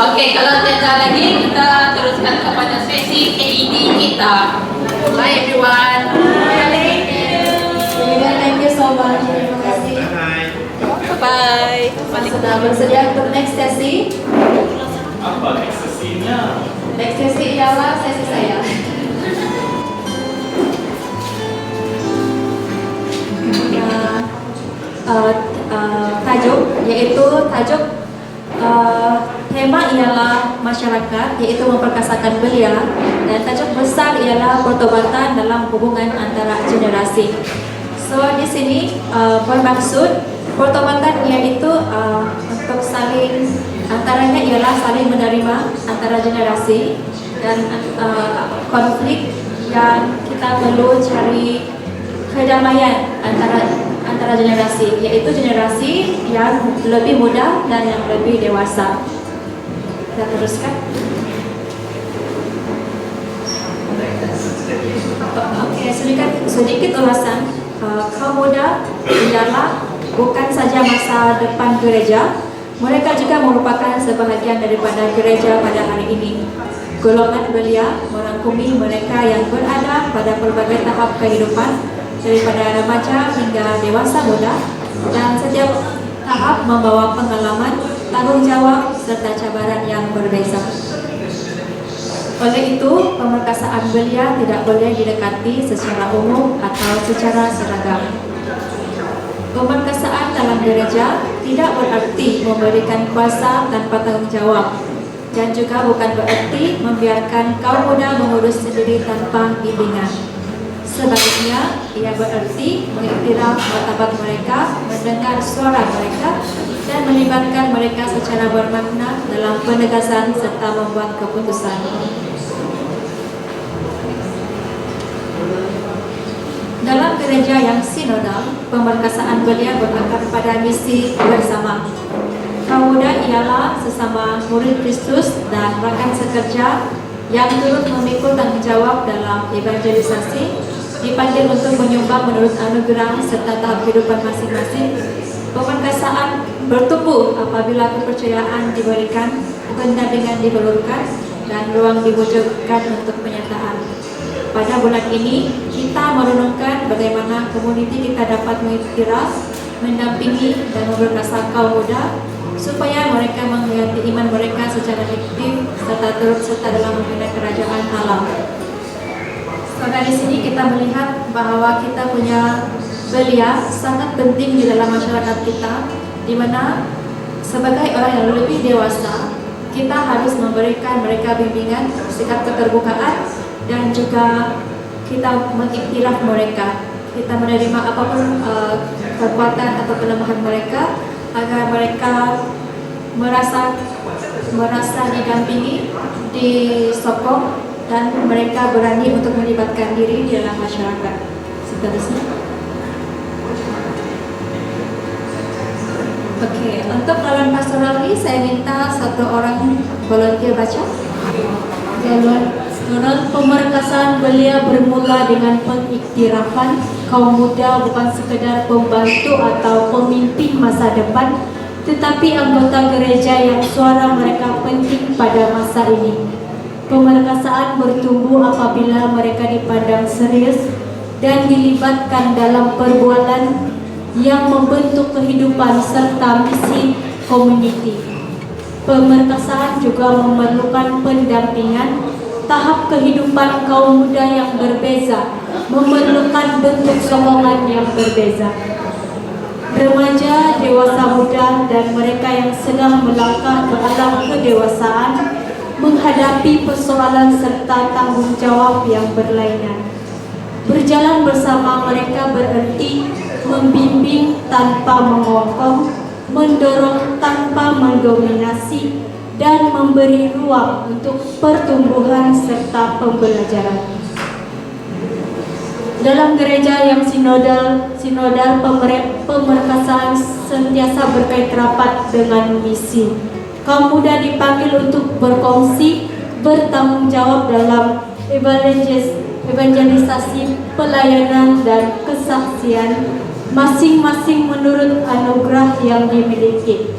Oke, kalau tidak lagi kita teruskan kepada sesi KED kita. Bye everyone. Thank you so much. Terima kasih. Bye. Sudah bersedia untuk next sesi? Apa next sesinya? Next sesi ialah sesi saya. Tajuk tema ialah masyarakat, yaitu memperkasakan belia, dan tajuk besar ialah pertobatan dalam hubungan antara generasi. So di sini bermaksud pertobatan yaitu untuk saling, antaranya ialah saling menerima antara generasi, dan konflik yang kita perlu cari kedamaian antara generasi, yaitu generasi yang lebih muda dan yang lebih dewasa. Kita teruskan. Oke, sedikit ulasan. Kaum muda ialah bukan saja masa depan gereja, mereka juga merupakan sebahagian daripada gereja pada hari ini. Golongan belia merangkumi mereka yang berada pada berbagai tahap kehidupan, daripada remaja hingga dewasa muda, dan setiap tahap membawa pengalaman, tanggung jawab, serta cabaran yang berbeza. Oleh itu, pemerkasaan belia tidak boleh didekati secara umum atau secara seragam. Pemerkasaan dalam gereja tidak berarti memberikan kuasa tanpa tanggung jawab, dan juga bukan berarti membiarkan kaum muda mengurus sendiri tanpa bimbingan. Sebaliknya, ia berarti mengiktiraf martabat mereka, mendengar suara mereka, dan melibatkan mereka secara bermakna dalam penegasan serta membuat keputusan. Dalam gereja yang sinodal, pemerkasaan belia berakar pada misi bersama. Kaum muda ialah sesama murid Kristus dan rakan sekerja yang turut memikul tanggung jawab dalam evangelisasi, dipanggil untuk menyumbang menurut anugerah serta tahap kehidupan masing-masing. Pemerkasaan bertumbuh apabila kepercayaan diberikan, benda dengan dihulurkan, dan ruang diwujudkan untuk penyataan. Pada bulan ini, kita merenungkan bagaimana komuniti kita dapat mengiktiraf, mendampingi, dan memperkasa kaum muda, supaya mereka menghayati iman mereka secara aktif, serta turut serta dalam membina kerajaan Allah. Maka di sini kita melihat bahwa kita punya belia sangat penting di dalam masyarakat kita, di mana sebagai orang yang lebih dewasa, kita harus memberikan mereka bimbingan, sikap keterbukaan, dan juga kita mengiktiraf mereka. Kita menerima apapun kekuatan atau kelemahan mereka, agar mereka merasa didampingi, disokong, dan mereka berani untuk melibatkan diri di dalam masyarakat. Seterusnya. Oke, untuk lawan pastoral ini saya minta satu orang volunteer baca. Menurut pemerkasaan belia bermula dengan pengiktirafan kaum muda bukan sekedar pembantu atau pemimpin masa depan, tetapi anggota gereja yang suara mereka penting pada masa ini. Pemerkasaan bertumbuh apabila mereka dipandang serius dan dilibatkan dalam perbuatan yang membentuk kehidupan serta misi komuniti. Pemerkasaan juga memerlukan pendampingan. Tahap kehidupan kaum muda yang berbeza memerlukan bentuk sokongan yang berbeza. Remaja, dewasa muda, dan mereka yang sedang melangkah ke alam kedewasaan menghadapi persoalan serta tanggung jawab yang berlainan. Berjalan bersama mereka berarti membimbing tanpa mengokong, mendorong tanpa mendominasi, dan memberi ruang untuk pertumbuhan serta pembelajaran. Dalam gereja yang sinodal pemerkasaan sentiasa berkait rapat dengan misi. Kaum muda dipanggil untuk berkongsi, bertanggung jawab dalam evangelisasi, pelayanan, dan kesaksian, masing-masing menurut anugerah yang dimiliki.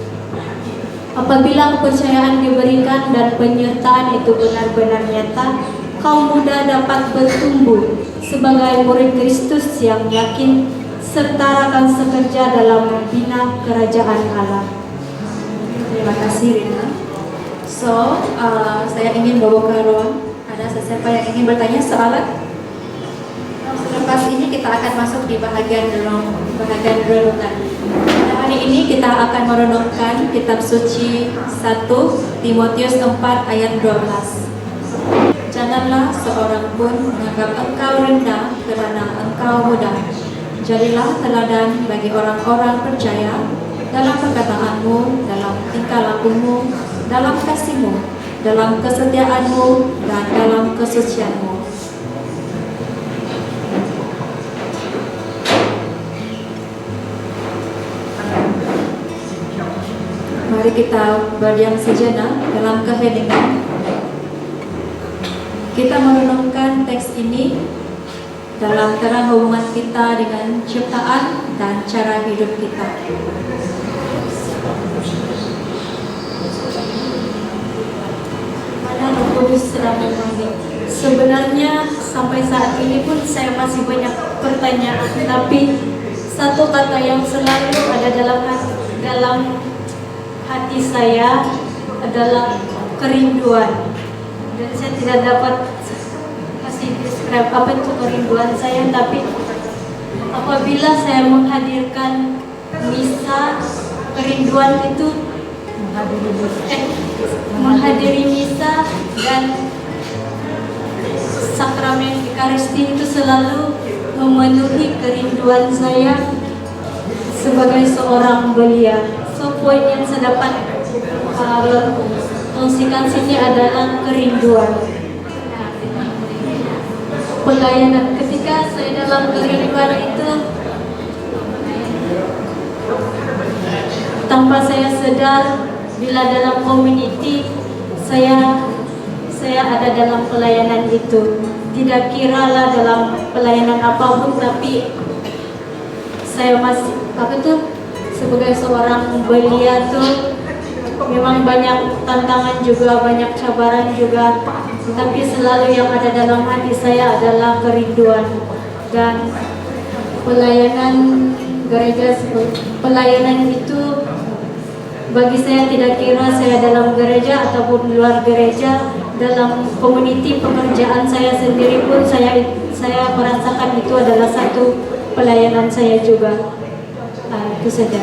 Apabila kepercayaan diberikan dan penyertaan itu benar-benar nyata, kaum muda dapat bertumbuh sebagai murid Kristus yang yakin serta akan sekerja dalam membina kerajaan Allah. Terima kasih Rina. So, saya ingin bawa ke ruang. Ada siapa yang ingin bertanya soalan? Selepas ini kita akan masuk di bahagian renungan. Pada hari ini kita akan merenungkan kitab suci 1 Timotius 4 ayat 12. Janganlah seorang pun menganggap engkau rendah kerana engkau muda. Jadilah teladan bagi orang-orang percaya dalam perkataanmu, dalam tingkah lakumu, dalam kasihmu, dalam kesetiaanmu, dan dalam kesucianmu. Mari kita berdiam sejenak dalam keheningan. Kita merenungkan teks ini dalam terang hubungan kita dengan ciptaan dan cara hidup kita. Mana Roh Kudus sedang memanggil. Sebenarnya sampai saat ini pun saya masih banyak pertanyaan, tapi satu kata yang selalu ada dalam hati saya adalah kerinduan. Dan saya tidak dapat kasih describe apa itu kerinduan saya, tapi apabila saya menghadirkan misa, kerinduan itu menghadiri misa dan sakramen Ekaristi itu selalu memenuhi kerinduan saya sebagai seorang belia. So poin yang saya dapat kongsikan sini adalah kerinduan. Pelayanan, ketika saya dalam kerinduan itu, tanpa saya sadar, bila dalam community saya ada dalam pelayanan itu. Tidak kiralah dalam pelayanan apapun, tapi saya masih sebagai seorang belia tuh memang banyak tantangan juga, banyak cabaran juga, tapi selalu yang ada dalam hati saya adalah kerinduan. Dan pelayanan gereja, pelayanan itu bagi saya tidak kira saya dalam gereja ataupun luar gereja, dalam community pekerjaan saya sendiri pun saya merasakan itu adalah satu pelayanan saya juga. Itu saja.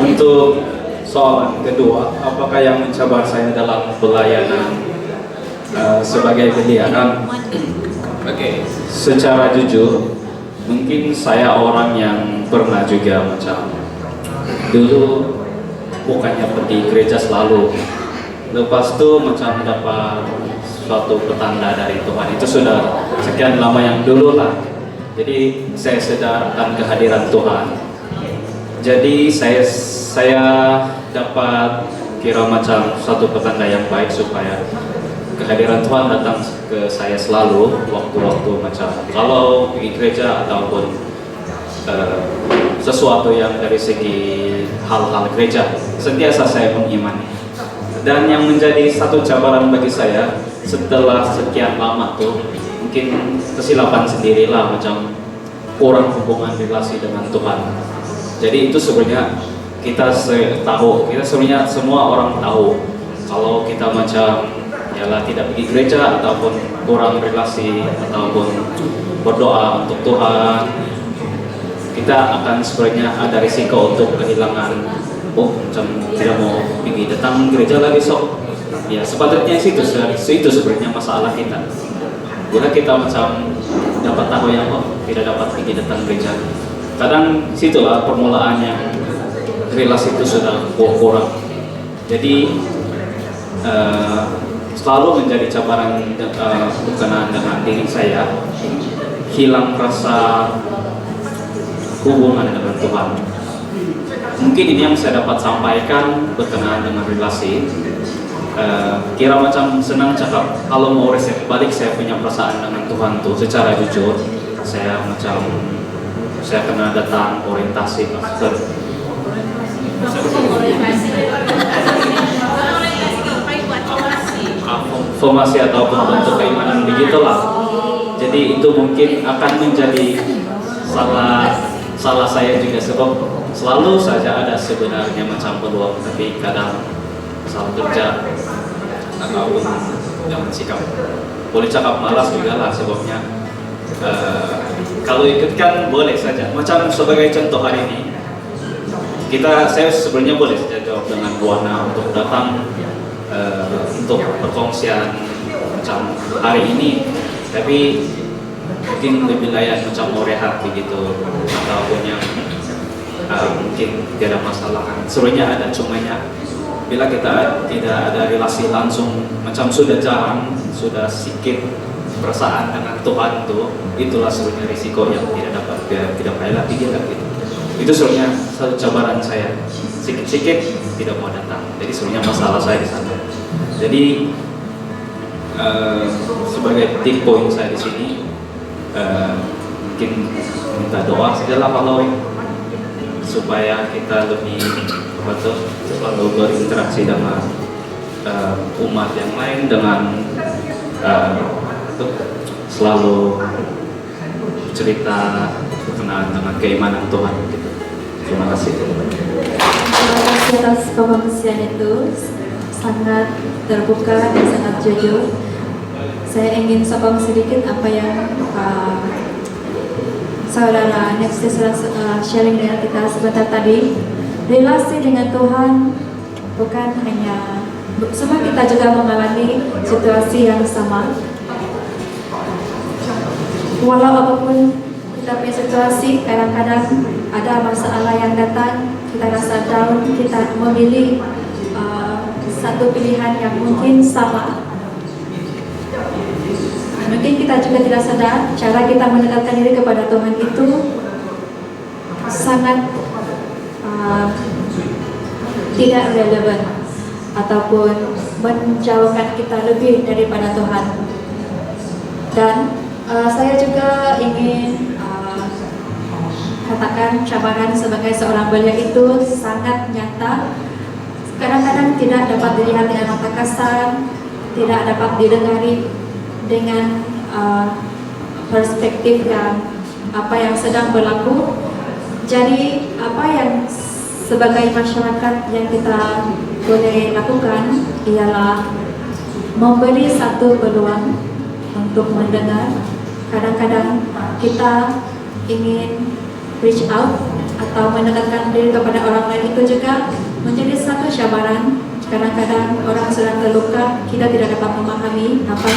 Untuk soalan kedua, apakah yang mencabar saya dalam pelayanan sebagai belia? Oke, secara jujur, mungkin saya orang yang pernah juga macam dulu bukannya pergi gereja selalu, lepas itu macam dapat suatu petanda dari Tuhan. Itu sudah sekian lama yang dulu lah. Jadi saya sadar akan kehadiran Tuhan. Jadi saya dapat kira macam satu petanda yang baik supaya kehadiran Tuhan datang ke saya selalu waktu-waktu macam kalau pergi gereja ataupun sesuatu yang dari segi hal-hal gereja, sentiasa saya mengimani. Dan yang menjadi satu cabaran bagi saya setelah sekian lama tuh mungkin kesilapan sendirilah, macam kurang hubungan relasi dengan Tuhan. Jadi itu sebenarnya kita sebenarnya semua orang tahu kalau kita macam ialah tidak pergi gereja ataupun kurang relasi ataupun berdoa untuk Tuhan, kita akan sebenarnya ada risiko untuk kehilangan, macam tidak mau pergi datang gereja lagi sok. Ya sepatutnya itu sebenarnya masalah kita. Bila kita macam dapat tahu yang tidak dapat pergi datang gereja, kadang situlah permulaan yang relasi itu sudah kurang. Jadi selalu menjadi cabaran berkenaan dengan diri saya, hilang rasa hubungan dengan Tuhan. Mungkin ini yang saya dapat sampaikan berkenaan dengan relasi. kira macam senang cakap kalau mau reset balik saya punya perasaan dengan Tuhan tuh secara jujur. Saya kena datang orientasi master formasi ataupun bentuk keimanan begitulah. Jadi itu mungkin akan menjadi salah saya juga, sebab selalu saja ada sebenarnya macam peluang, tapi kadang salah kerja ataupun jangan sikap, boleh cakap malas juga lah sebabnya. Kalau ikutkan boleh saja, macam sebagai contoh hari ini saya sebenarnya boleh saja jawab dengan Buana untuk datang untuk perkongsian macam hari ini, tapi mungkin lebih layak macam mau rehat begitu ataupun yang mungkin tidak ada masalah. Sebenarnya ada, cumanya bila kita tidak ada relasi langsung, macam sudah jarang, sudah sedikit perasaan dengan Tuhan itulah sebenarnya risiko yang tidak baik lagi gitu. Itu sebenarnya satu cabaran saya, sedikit-sedikit tidak mau datang. Jadi sebenarnya masalah saya di sana. Jadi sebagai tip point saya di sini, mungkin minta doa sajalah kalau supaya kita lebih selalu berinteraksi dengan umat yang lain, dengan selalu cerita berkenaan dengan keimanan Tuhan gitu. Terima kasih. Terima kasih atas pengungsian itu, sangat terbuka dan sangat jujur. Saya ingin sokong sedikit apa yang saudara Nexus sharing dengan kita sebentar tadi. Relasi dengan Tuhan bukan hanya, semua kita juga mengalami situasi yang sama. Walau apapun kita punya situasi, kadang-kadang ada masalah yang datang, kita rasa down, kita memilih satu pilihan yang mungkin sama. Mungkin kita juga tidak sadar cara kita mendekatkan diri kepada Tuhan itu sangat tidak relevan ataupun menjauhkan kita lebih daripada Tuhan. Dan saya juga ingin katakan cabaran sebagai seorang belia itu sangat nyata. Kadang-kadang tidak dapat dilihat dengan mata kasar, tidak dapat didengari dengan perspektif apa yang sedang berlaku. Jadi apa yang sebagai masyarakat yang kita boleh lakukan ialah memberi satu peluang untuk mendengar. Kadang-kadang kita ingin reach out atau mendekatkan diri kepada orang lain, itu juga menjadi satu cabaran. Kadang-kadang orang sedang terluka, kita tidak dapat memahami apa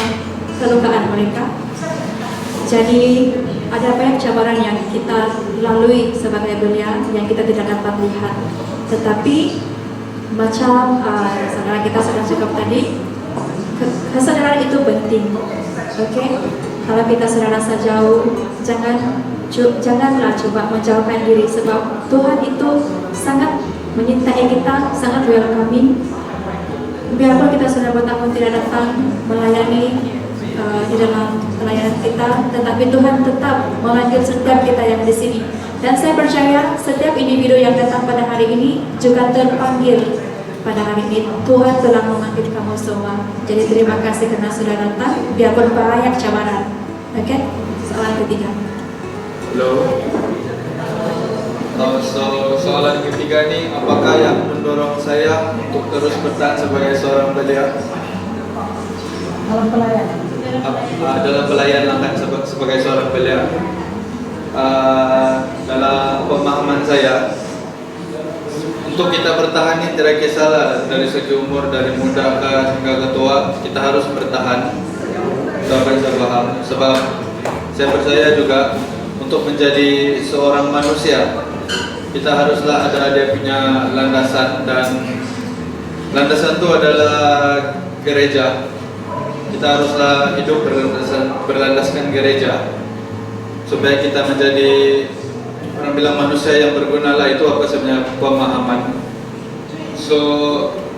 kelukaan mereka. Jadi ada banyak cabaran yang kita lalui sebagai belia yang kita tidak dapat lihat. Tetapi macam saudara kita sedang cakap tadi, kesadaran itu penting. Oke? Kalau kita sudah rasa jauh, janganlah coba menjauhkan diri, sebab Tuhan itu sangat menyintai kita, sangat welcoming. Biarpun kita sudah bertahun tidak datang melayani di dalam pelayanan kita, tetapi Tuhan tetap memanggil setiap kita yang di sini. Dan saya percaya setiap individu yang datang pada hari ini juga terpanggil pada hari ini. Tuhan telah memanggil kamu semua. Jadi terima kasih karena sudah datang, biarpun banyak cabaran. Oke? Soalan ketiga. Halo. Soalan ketiga ini, apakah yang mendorong saya untuk terus bertahan sebagai seorang belia? Dalam pelayanan kan sebagai seorang belia. Dalam pemahaman saya, untuk kita bertahan ini tidak kisahlah dari segi umur, dari muda hingga ketua, kita harus bertahan. Itu apa yang saya paham. Sebab saya percaya juga untuk menjadi seorang manusia, kita haruslah ada dia punya landasan, dan landasan itu adalah gereja. Kita haruslah hidup berlandaskan gereja supaya kita menjadi, orang bilang manusia yang berguna lah, itu apa sebenarnya pemahaman. So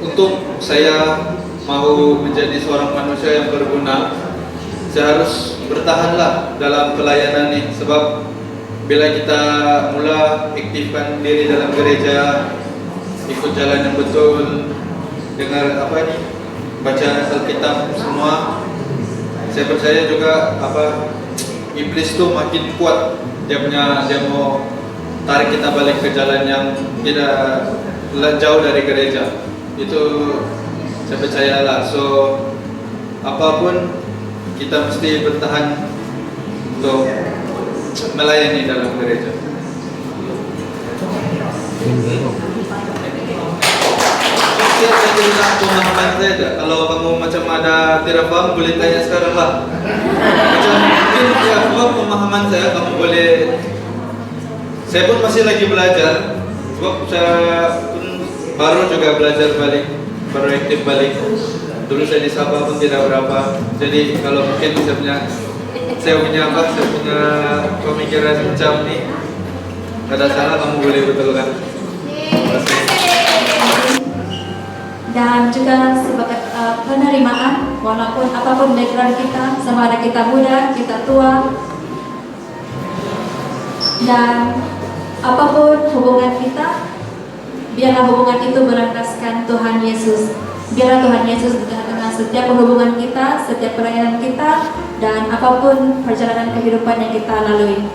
untuk saya mau menjadi seorang manusia yang berguna, saya harus bertahanlah dalam pelayanan ini. Sebab bila kita mula aktifkan diri dalam gereja, ikut jalan yang betul, dengar baca Alkitab semua, saya percaya juga iblis tu makin kuat. Dia mau tarik kita balik ke jalan yang tidak jauh dari gereja. Itu saya percayalah. So apapun kita mesti bertahan untuk melayani dalam gereja. Saya cerita pemahaman saya. Kalau kamu macam ada tidak paham, boleh tanya sekarang lah. Macam mungkin pemahaman saya kamu boleh. Saya pun masih lagi belajar. Sebab saya pun baru juga belajar balik, baru aktif balik. Dulu saya di Sabah pun tidak berapa. Jadi kalau mungkin saya punya pemikiran macam ni, ada salah kamu boleh betulkan. Terima kasih. Dan juga sebagai penerimaan, walaupun apapun background kita, sama ada kita muda, kita tua, dan apapun hubungan kita, biarlah hubungan itu berlandaskan Tuhan Yesus. Biarlah Tuhan Yesus di tengah-tengah setiap hubungan kita, setiap pelayanan kita, dan apapun perjalanan kehidupan yang kita lalui.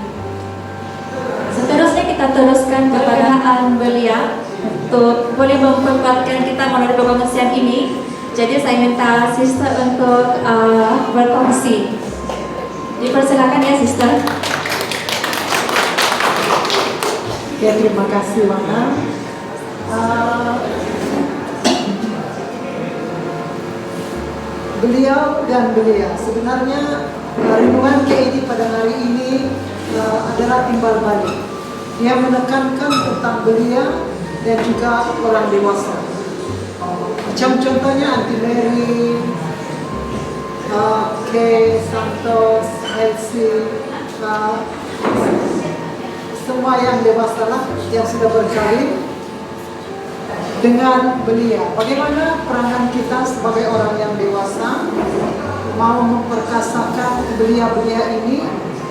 Seterusnya kita teruskan kepada belia untuk boleh memperkuatkan kita melalui pengungsian ini. Jadi saya minta sister untuk berkongsi. Dipersilakan ya sister. Ya, terima kasih Wana. Beliau dan belia, sebenarnya renungan KID pada hari ini adalah timbal balik. Dia menekankan tentang belia dan juga orang dewasa. Macam contohnya Auntie Mary, Kay, Santos, Elsie, semua yang dewasa lah, yang sudah berkahwin dengan belia. Bagaimana peranan kita sebagai orang yang dewasa mau memperkasakan belia-belia ini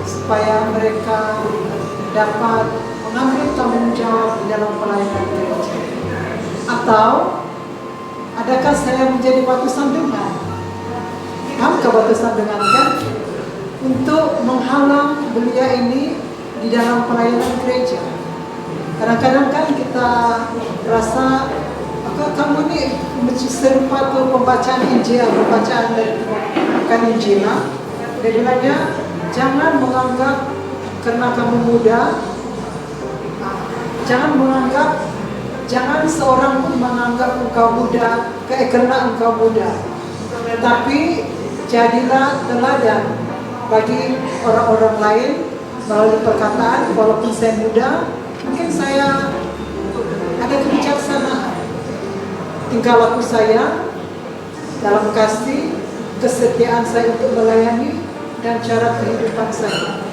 supaya mereka dapat mengambil tanggung jawab di dalam pelayanan gereja? Atau adakah saya menjadi batu sandungan? Hamkah batu sandungan kan? Untuk menghalang belia ini di dalam pelayanan gereja. Kadang-kadang kan kita rasa kamu ini serupa tuh pembacaan Injil, pembacaan bukan Injil. Dia bilangnya jangan menganggap karena kamu muda, jangan seorang pun menganggap engkau muda karena engkau muda. Tapi jadilah teladan bagi orang-orang lain melalui perkataan. Walaupun saya muda, mungkin saya ada kebijaksanaan. Tingkah laku saya dalam kasih, kesetiaan saya untuk melayani, dan cara kehidupan saya.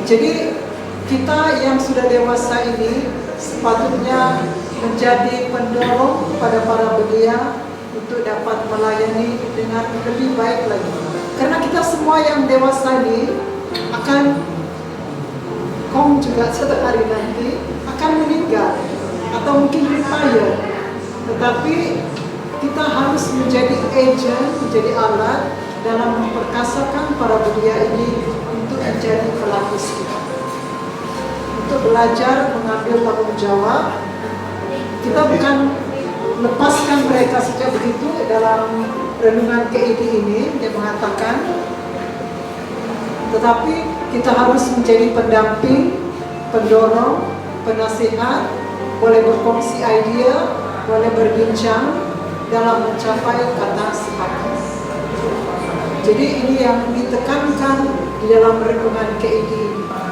Jadi kita yang sudah dewasa ini sepatutnya menjadi pendorong pada para belia untuk dapat melayani dengan lebih baik lagi. Karena kita semua yang dewasa ini akan juga suatu hari nanti akan meninggal atau mungkin retire. Tetapi kita harus menjadi agent, menjadi alat dalam memperkasakan para belia ini untuk menjadi pelapis kita. Untuk belajar mengambil tanggung jawab. Kita bukan lepaskan mereka saja begitu. Dalam renungan KID ini dia mengatakan, tetapi kita harus menjadi pendamping, pendorong, penasihat, boleh berkongsi idea, boleh berbincang dalam mencapai kata sepakat. Jadi ini yang ditekankan di dalam renungan KID.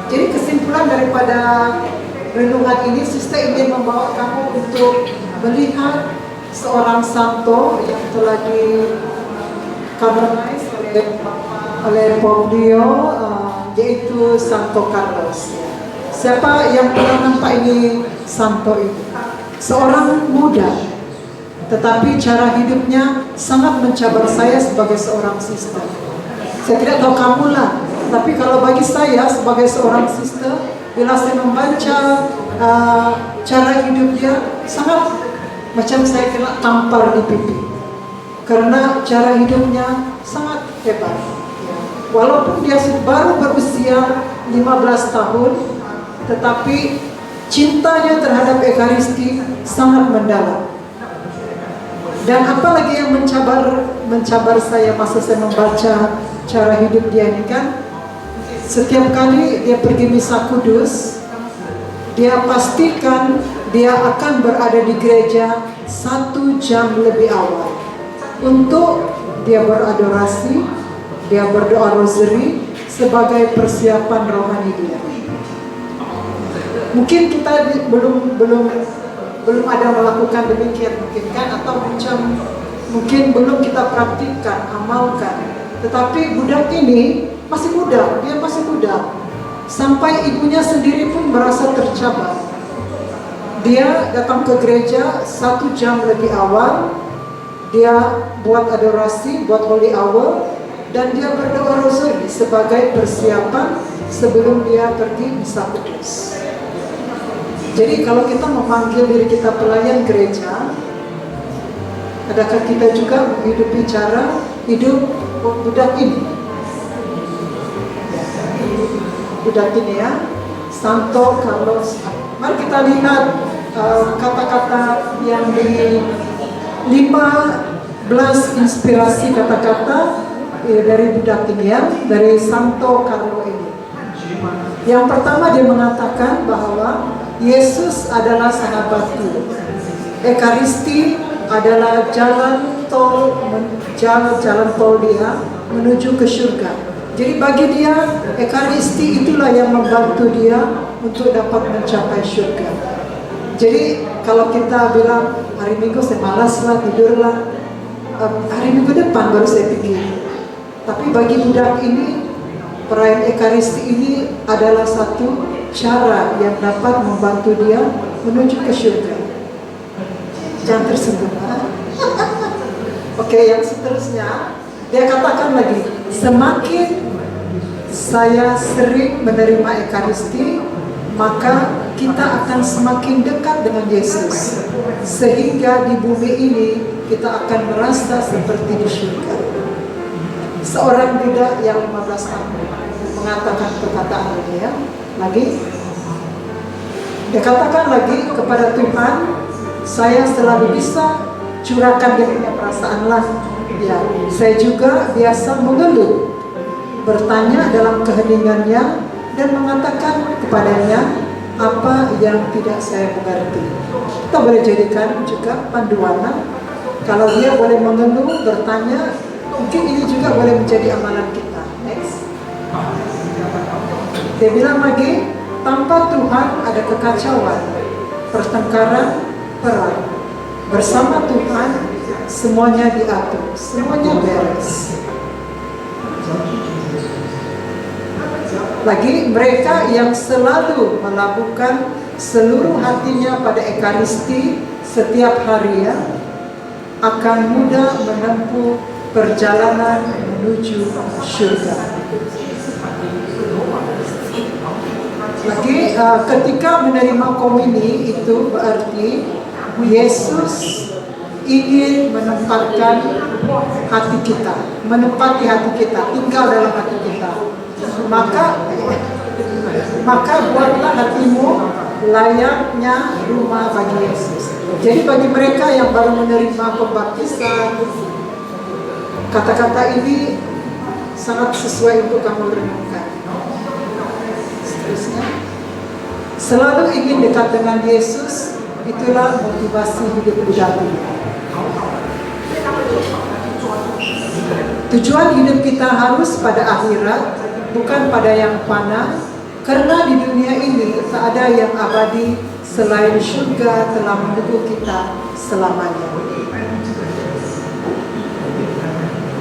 Jadi kesimpulan daripada renungan ini, Sister ingin membawa kamu untuk melihat seorang santo yang telah dikanonize oleh Pompeo, yaitu Santo Carlos. Siapa yang pernah nampak ini santo itu? Seorang muda, tetapi cara hidupnya sangat mencabar saya sebagai seorang sister. Saya tidak tahu kamu lah, tapi kalau bagi saya sebagai seorang sister, bila saya membaca cara hidup dia, sangat macam saya kena tampar di pipi, karena cara hidupnya sangat hebat. Walaupun dia baru berusia 15 tahun, tetapi cintanya terhadap Ekaristi sangat mendalam. Dan apalagi yang mencabar saya masa saya membaca cara hidup dia ini kan, setiap kali dia pergi misa kudus, dia pastikan dia akan berada di gereja 1 jam lebih awal untuk dia beradorasi, dia berdoa rosary sebagai persiapan rohani dia. Mungkin kita belum ada melakukan demikian mungkin kan, atau mungkin belum kita praktikkan, amalkan. Tetapi budak ini masih muda, dia masih muda. Sampai ibunya sendiri pun merasa tercabar. Dia datang ke gereja 1 jam lebih awal, dia buat adorasi, buat holy hour, dan dia berdoa rosary sebagai persiapan sebelum dia pergi misa kudus. Jadi kalau kita memanggil diri kita pelayan gereja, adakah kita juga menghidupi cara hidup budak ini? Budak ini ya, Santo Carlos. Mari kita lihat kata-kata yang di 15 inspirasi kata-kata dari budak ini ya, dari Santo Carlo ini. Yang pertama dia mengatakan bahwa Yesus adalah sahabatku. Ekaristi adalah jalan tol dia menuju ke surga. Jadi bagi dia Ekaristi itulah yang membantu dia untuk dapat mencapai surga. Jadi kalau kita bilang hari Minggu saya malas lah, tidur lah, hari Minggu depan baru saya pikir. Tapi bagi budak ini, perayaan Ekaristi ini adalah satu cara yang dapat membantu dia menuju ke surga. Jangan tersentuh. Oke, yang seterusnya dia katakan lagi, semakin saya sering menerima Ekaristi, maka kita akan semakin dekat dengan Yesus, sehingga di bumi ini kita akan merasa seperti di surga. Seorang budak yang 15 tahun mengatakan perkataan ini ya. Lagi dia katakan lagi kepada Tuhan, saya selalu bisa curahkan dia punya perasaan lah ya. Saya juga biasa mengeluh, bertanya dalam keheningannya, dan mengatakan kepadanya apa yang tidak saya mengerti. Kita boleh jadikan juga panduan. Kalau dia boleh mengeluh, bertanya, mungkin ini juga boleh menjadi amalan kita. Next. Dia bilang lagi, tanpa Tuhan ada kekacauan, pertengkaran, perang. Bersama Tuhan semuanya diatur, semuanya beres. Lagi mereka yang selalu melabuhkan seluruh hatinya pada Ekaristi setiap hari ya, akan mudah menempuh perjalanan menuju surga. Lagi ketika menerima komuni itu berarti Yesus ingin menempatkan hati kita, menempati hati kita, tinggal dalam hati kita. Maka buatlah hatimu layaknya rumah bagi Yesus. Jadi bagi mereka yang baru menerima pembaptisan, kata-kata ini sangat sesuai untuk kamu renungkan. Seterusnya, selalu ingin dekat dengan Yesus, itulah motivasi hidup sejati. Tujuan hidup kita harus pada akhirat, bukan pada yang fana, karena di dunia ini tak ada yang abadi selain surga telah menunggu kita selamanya.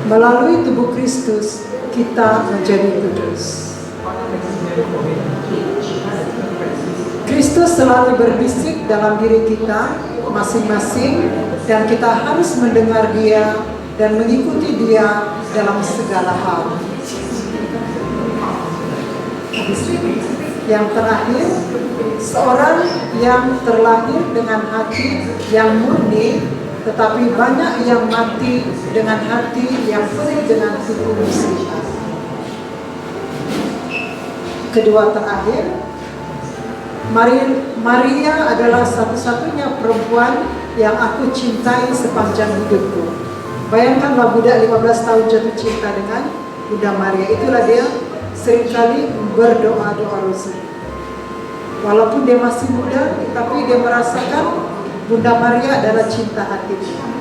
Melalui tubuh Kristus kita menjadi kudus. Kristus selalu berbisik dalam diri kita masing-masing dan kita harus mendengar Dia dan mengikuti Dia dalam segala hal. Yang terakhir, seorang yang terlahir dengan hati yang murni, tetapi banyak yang mati dengan hati yang penuh dengan tipu muslihat. Kedua terakhir, Maria adalah satu-satunya perempuan yang aku cintai sepanjang hidupku. Bayangkanlah budak 15 tahun jatuh cinta dengan Bunda Maria. Itulah dia seringkali berdoa-doa rosari. Walaupun dia masih muda, tapi dia merasakan Bunda Maria adalah cinta hatinya.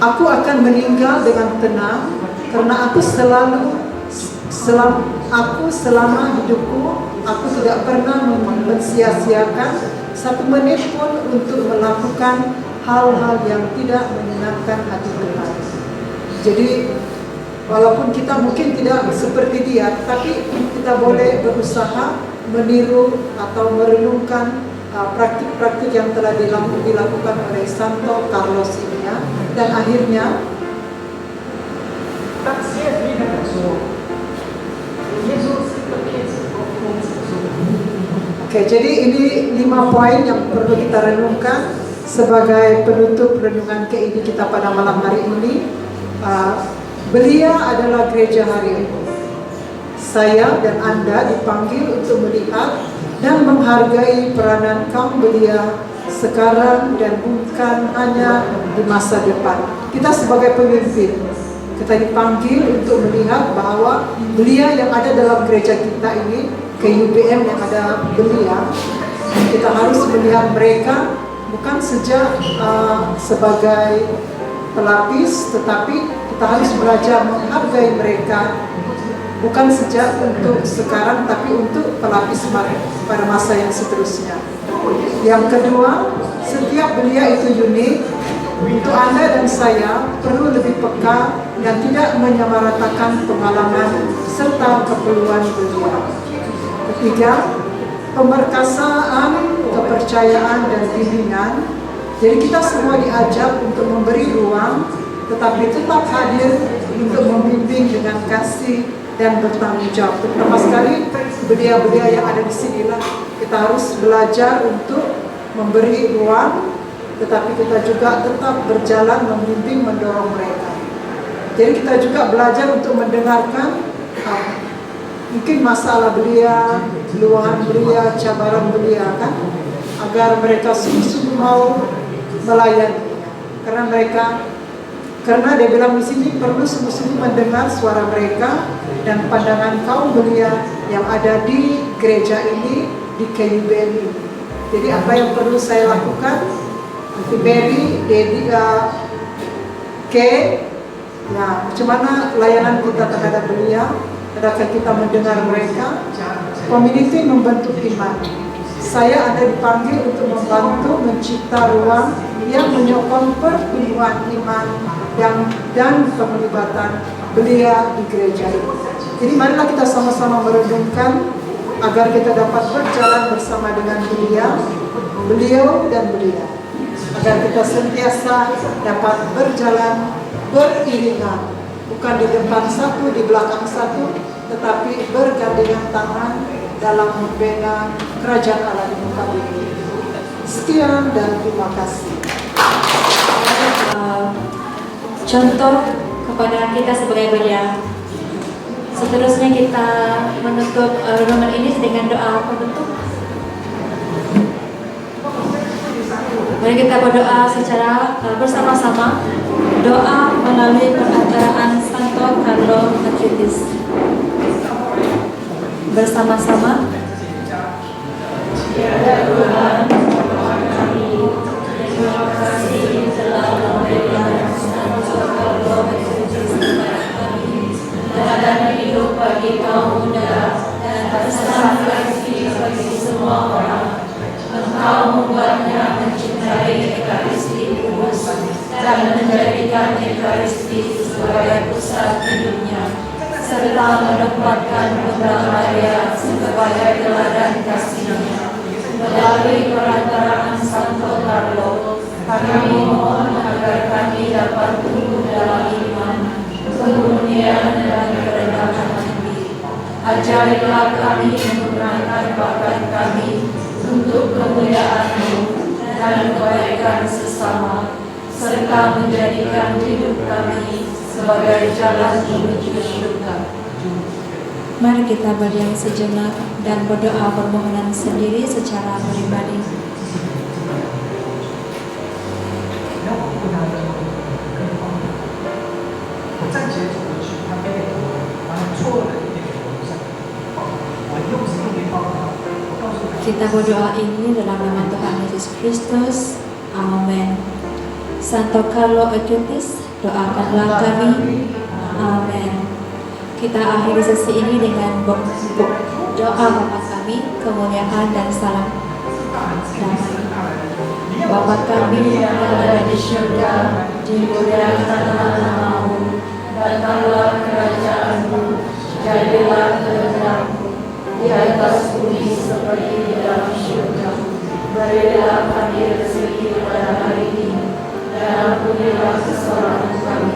Aku akan meninggal dengan tenang karena aku selama hidupku, aku tidak pernah mensia-siakan satu menit pun untuk melakukan hal-hal yang tidak menyenangkan hati Tuhan. Jadi walaupun kita mungkin tidak seperti dia, tapi kita boleh berusaha meniru atau merenungkan praktik-praktik yang telah dilakukan oleh Santo Carlos ini ya. Dan akhirnya Oke, jadi ini 5 poin yang perlu kita renungkan sebagai penutup renungan KID kita pada malam hari ini. Belia adalah gereja hari ini. Saya dan Anda dipanggil untuk melihat dan menghargai peranan kaum belia sekarang dan bukan hanya di masa depan. Kita sebagai pemimpin, kita dipanggil untuk melihat bahwa belia yang ada dalam gereja kita ini, KUBM yang ada belia, kita harus melihat mereka bukan sejak sebagai pelapis, tetapi kita harus belajar menghargai mereka bukan sejak untuk sekarang, tapi untuk pelapis pada masa yang seterusnya. Yang kedua, setiap belia itu unik. Untuk Anda dan saya perlu lebih peka dan tidak menyamaratakan pengalaman serta keperluan belia. Ketiga, pemerkasaan, kepercayaan, dan bimbingan. Jadi kita semua diajak untuk memberi ruang, tetapi tetap hadir untuk membimbing dengan kasih dan bertanggung jawab. Terutama sekali belia-belia yang ada di sini lah, kita harus belajar untuk memberi ruang, tetapi kita juga tetap berjalan membimbing, mendorong mereka. Jadi kita juga belajar untuk mendengarkan mungkin masalah belia, luahan belia, cabaran belia kan, agar mereka sungguh-sungguh mau melayani. Karena dia bilang di sini perlu sungguh-sungguh mendengar suara mereka dan pandangan kaum belia yang ada di gereja ini, di KUBM ini. Jadi apa yang perlu saya lakukan? Nanti Mary, Dedi, nah, bagaimana layanan kita terhadap belia? Adakah kita mendengar mereka? Community membentuk iman. Saya ada dipanggil untuk membantu mencipta ruang yang menyokong pertumbuhan iman dan penglibatan belia di gereja ini. Jadi marilah kita sama-sama merenungkan agar kita dapat berjalan bersama dengan beliau dan belia. Agar kita sentiasa dapat berjalan beriringan. Bukan di depan satu, di belakang satu, tetapi bergandengan tangan dalam membina kerajaan Allah di muka bumi. Sekian dan terima kasih. Contoh kepada kita sebagai belia. Seterusnya kita menutup renungan ini dengan doa penutup. Mari kita berdoa secara bersama-sama. Doa melalui perantaraan Santo Carlo Acutis. Bersama-sama. Ya Tuhan, terima kasih telah memberikan Santo Carlo Acutis kepada kami, teladan hidup bagi kaum muda dan pesan kasih bagi semua orang. Engkau membuatnya mencintai Ekaristi kudus dan menjadikan Ekaristi sebagai pusat hidupnya, serta menempatkan Bunda Maria sebagai teladan kasihnya. melalui perantaraan Santo Carlo, kami mohon agar kami dapat tumbuh dalam iman, kemurnian dan kerendahan hati. Ajarilah kami menggunakan bakat kami untuk kemuliaan-Mu dan kebaikan sesama, serta menjadikan hidup kami sebagai jalan menuju surga. Mari kita berdiam sejenak dan berdoa permohonan sendiri secara pribadi. Kita berdoa ini dalam nama Tuhan Yesus Kristus. Amin. Santo Carlo Acutis, doakanlah kami. Amin. Kita akhiri sesi ini dengan doa Bapa kami, kemuliaan dan salam damai. Bapa kami yang ada di surga, dimuliakanlah nama-Mu, datanglah kerajaan-Mu, jadilah kehendak-Mu di atas bumi seperti di dalam surga. Berilah kami rezeki pada hari ini, dan ampunilah kesalahan kami,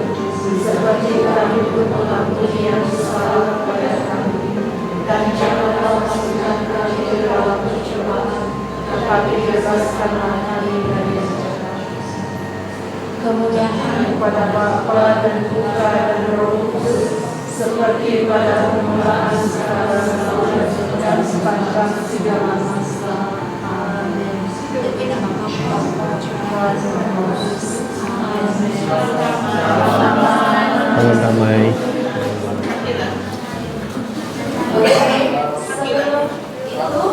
seperti kami pun mengampuni yang bersalah kepada kami. Dan janganlah masukkan kami ke dalam pencobaan, tetapi bebaskanlah kami dari yang jahat. Kemuliaan kepada Bapa dan Putra dan Roh Kudus, seperti pada permulaan sekarang dan sepanjang segala masa. Amin. Salam damai. Sebelum itu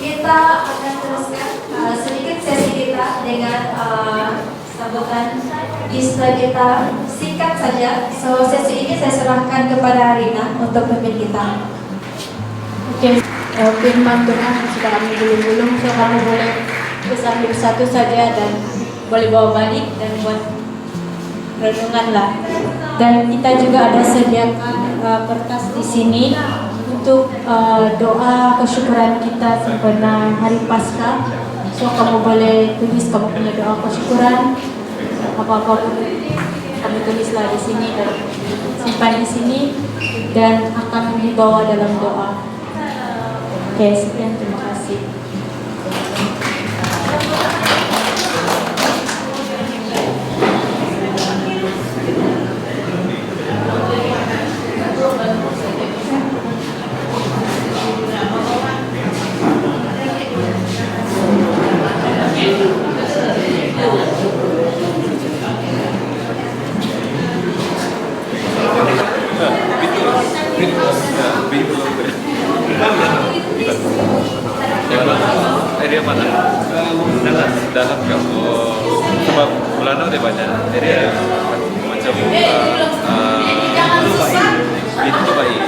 kita akan teruskan sedikit sesi kita dengan sambutan Isra kita singkat saja. So sesi ini saya serahkan kepada Rina untuk memimpin kita. Oke, firman Tuhan sudah kami belum-belum, so kamu boleh terus ambil satu saja dan boleh bawa balik dan buat renungan lah. Dan kita juga ada sediakan kertas di sini untuk doa kesyukuran kita sempena hari Paskah. So kamu boleh tulis kamu punya doa kesyukuran apa-apa pun kamu tulislah di sini dan simpan di sini dan akan dibawa dalam doa. Oke, sekian, terima kasih. Area mana? Dalam kamu sebab Belanda udah banyak. Area macam itu baik.